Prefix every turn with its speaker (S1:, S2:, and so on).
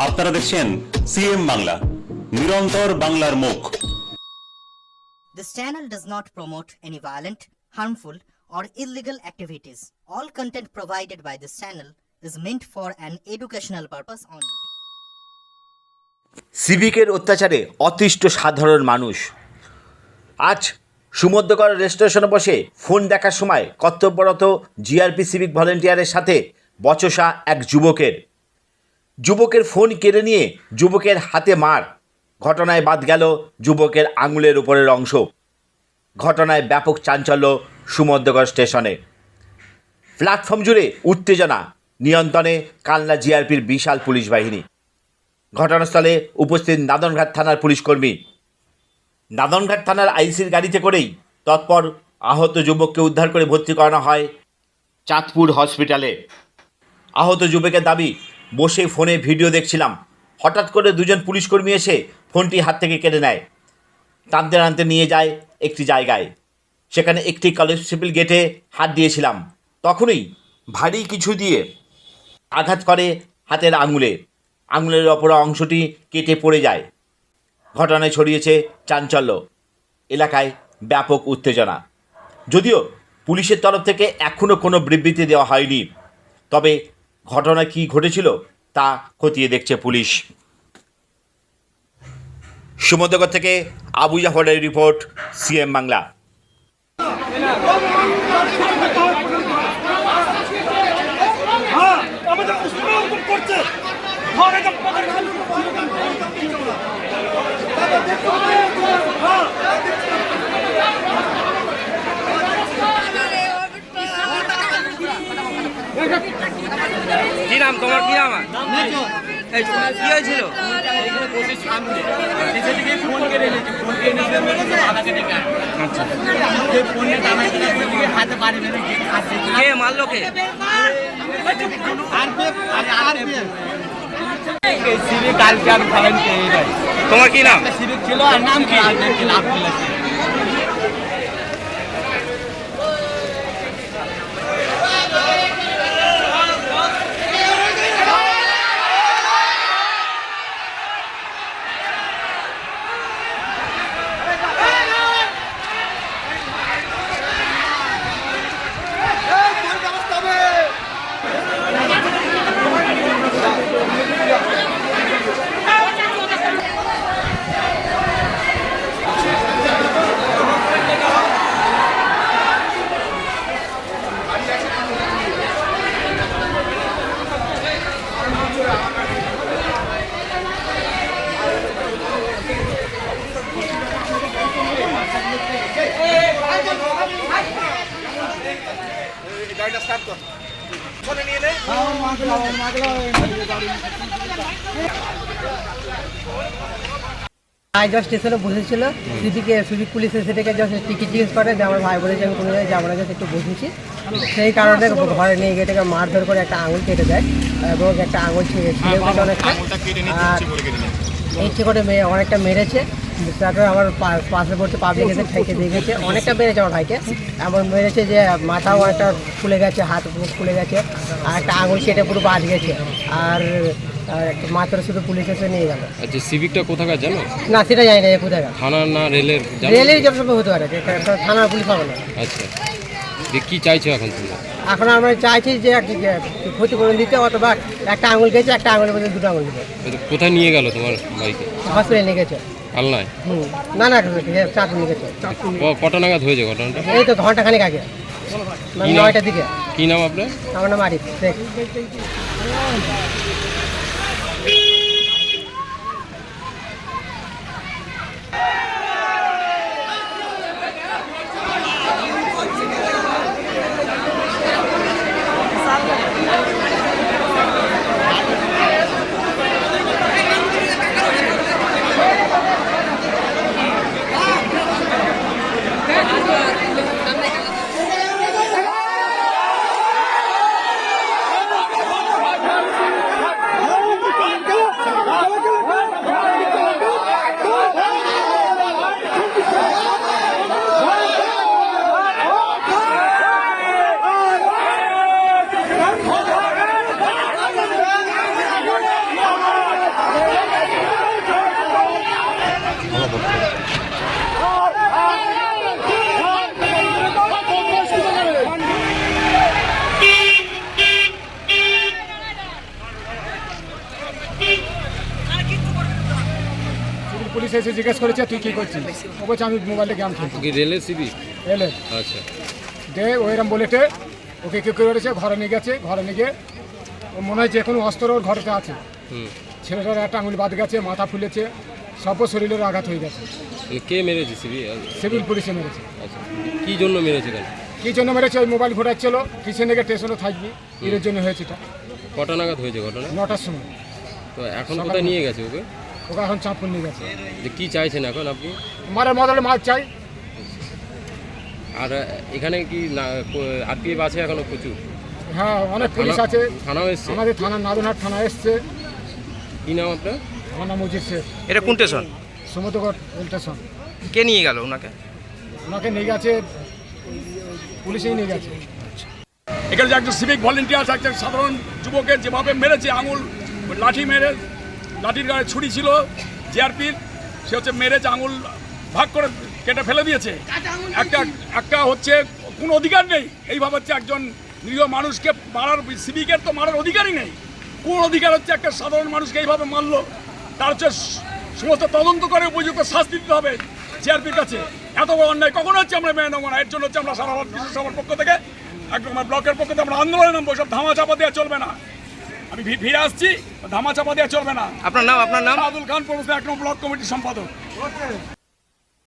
S1: আপনারা দেখছেন সিএম বাংলা, নিরন্তর বাংলার মুখ।
S2: This channel does not promote any violent, harmful, or illegal activities. All content provided by this channel is meant for an educational purpose only.
S3: সিভিকের অত্যাচারে অতিষ্ঠ সাধারণ মানুষ। আজ সুমধ্যগড় রেল স্টেশনে বসে ফোন দেখার সময় কর্তব্যরত জিআরপি সিভিক ভলেন্টিয়ারের সাথে বচসা এক যুবকের ফোন কেড়ে নিয়ে যুবকের হাতে মার। ঘটনায় বাদ গেল যুবকের আঙুলের উপরের অংশ। ঘটনায় ব্যাপক চাঞ্চল্য সুমধ্যগড় স্টেশনে। প্ল্যাটফর্ম জুড়ে উত্তেজনা, নিয়ন্ত্রণে কালনা জিআরপির বিশাল পুলিশ বাহিনী। ঘটনাস্থলে উপস্থিত নাদনঘাট থানার পুলিশকর্মী। নাদনঘাট থানার আইসির গাড়িতে করেই তৎপর আহত যুবককে উদ্ধার করে ভর্তি করানো হয় চাঁদপুর হসপিটালে। আহত যুবকের দাবি, বসে ফোনে ভিডিও দেখছিলাম, হঠাৎ করে দুজন পুলিশকর্মী এসে ফোনটি হাত থেকে কেড়ে নেয়। টানতে টানতে নিয়ে যায় একটি জায়গায়। সেখানে একটি কনস্টেবল গেটে হাত দিয়েছিলাম, তখনই ভারী কিছু দিয়ে আঘাত করে হাতের আঙুলের অপর অংশটি কেটে পড়ে যায়। ঘটনায় ছড়িয়েছে চাঞ্চল্য, এলাকায় ব্যাপক উত্তেজনা। যদিও পুলিশের তরফ থেকে এখনও কোনো বিবৃতি দেওয়া হয়নি, তবে ঘটনা কী ঘটেছিল তা খতিয়ে দেখছে পুলিশ। সুমধ্যগড় থেকে আবু জাফরের রিপোর্ট, সিএম বাংলা।
S4: কি নাম তোমার? কি নাম? কি হয়েছিল? কে মারলো? কে? তোমার কি নাম?
S5: ছিল আর নাম কি?
S6: আইজা স্টেশনে বসেছিল, সিভিক পুলিশের সেটাকে জাস্ট টিকিট জিজ্ঞেস করে যে আমার ভাই বলেছে আমি কোনো জায়গায় যাবো না, জাস্ট একটু বসেছি। সেই কারণে ঘরে নিয়ে গিয়ে এটাকে মারধর করে একটা আঙুল কেটে দেয় এবং একটা আঙুল ছিঁড়ে অনেকটা, আর ইচ্ছে করে অনেকটা মেরেছে। তারপরে আমার পার্শ্ববর্তী পাবলিক এসে ঠেকে দিয়ে গেছে, অনেকটা মেরেছে আমার ভাইকে। এমন মেরেছে যে মাথাও অনেকটা ফুলে গেছে, হাত ফুলে গেছে, আর একটা আঙুল কেটে পুরো বাদ গেছে। আর মাত্র শুধু পুলিশ এসে নিয়ে গেল।
S7: আচ্ছা, সিভিকটা কোথাকার জানো?
S6: না, সেটা জানি না কোথাকার।
S7: থানা না রেলের?
S6: রেলের জব সব হতে পারে, থানার পুলিশ হবে না।
S7: আচ্ছা, কি চাইছো এখন তুমি?
S6: এখন আমরা চাইছি যে ক্ষতিপূরণ দিতে, অথবা একটা আঙুল গেছে, একটা আঙুলের মধ্যে দুটো আঙুল দিতে।
S7: কোথায় নিয়ে গেল তোমার বাইকে?
S6: হসপিটালে নিয়ে গেছে।
S7: কালনায়?
S6: না না, চাঁদপুর নিয়ে গেছে।
S7: কটা নাগাদ হয়েছে ঘটনাটা?
S6: এই তো ঘন্টাখানিক আগে, 9টার দিকে।
S7: কি নাম আপনার?
S6: আমার নাম আরিফ শেখ।
S5: পুলিশ এসে জিজ্ঞেস করেছে তুই কী করছিস, ও বলছে আমি মোবাইলে গেম খেলছি।
S7: কি রেলের সিবি?
S5: এলে
S7: আচ্ছা।
S5: দে ওইরকম বলেটে ওকে কেউ করেছে, ঘরে নিয়ে গেছে। ঘরে নিয়ে গিয়ে ও মনে হয় যে কোনো অস্ত্র ওর ঘরেতে আছে।
S7: হুম।
S5: ছেলেটার একটা আঙুল বাদ গেছে, মাথা ফুলেছে, সব শরীরের আঘাত হয়ে গেছে।
S7: মানে কে মেরেছে সিবি?
S5: সিভিল পুলিশে মেরেছে।
S7: আচ্ছা, কি জন্য মেরেছে কেন?
S5: কী জন্য মেরেছে? ওই মোবাইল ঘোরাচ্ছিল, পিছনে গিয়ে স্টেশনে থাকবি, এর জন্য হয়েছে এটা।
S7: কটা নাগাদ হয়েছে ঘটনা?
S5: 9টার সময়।
S7: তো এখন কোথায় নিয়ে গেছে ওকে?
S5: ওকে এখন চাঁদপুর নিয়ে গেছে।
S7: যে কি চাইছেন এখন আপনি?
S5: মারের বদলে মাছ চাই।
S7: আর এখানে কি না আরপিএফ আছে এখনো প্রচুর?
S5: হ্যাঁ, অনেক পুলিশ আছে।
S7: থানাও এসছে?
S5: আমাদের থানা নাদনহাট থানা এসছে।
S7: কি নাম আপনার?
S5: আমার নাম মজিদ শেখ।
S4: এটা কোন স্টেশন?
S5: সমুদ্রগড় স্টেশন।
S4: কে নিয়ে গেল ওনাকে?
S5: ওনাকে নিয়ে গেছে, পুলিশেই নিয়ে গেছে।
S8: এখানে যে একটা সিভিক ভলেন্টিয়ার, একটা সাধারণ যুবকের যেভাবে মেরেছে, আঙুল লাঠি মেরে, লাঠির গায়ে ছুরি ছিল জিআরপির, সে হচ্ছে মেরেছে, আঙুল ভাগ করে কেটে ফেলে দিয়েছে। একটা হচ্ছে কোনো অধিকার নেই, এইভাবে হচ্ছে একজন নিরীহ মানুষকে মারার, সিভিকের তো মারার অধিকারই নেই। কোন অধিকার হচ্ছে একটা সাধারণ মানুষকে এইভাবে মারলো? তার হচ্ছে সমস্ত তদন্ত করে উপযুক্ত শাস্তি দিতে হবে জিআরপির কাছে। এত বড় অন্যায় কখনো হচ্ছে আমরা মেনে নেবো না। এর জন্য হচ্ছে আমরা সারা ভারত কৃষক সভার পক্ষ থেকে, একদম আমার ব্লকের পক্ষ থেকে আমরা আন্দোলনে নামবো। সব ধামা চাপা দেওয়া চলবে না। আমি ফিরে আসছি, ধামা চাপা দেওয়া চলবে না।
S4: আপনার নাম?
S8: আব্দুল খান, 1 নম্বর ব্লক কমিটির সম্পাদক।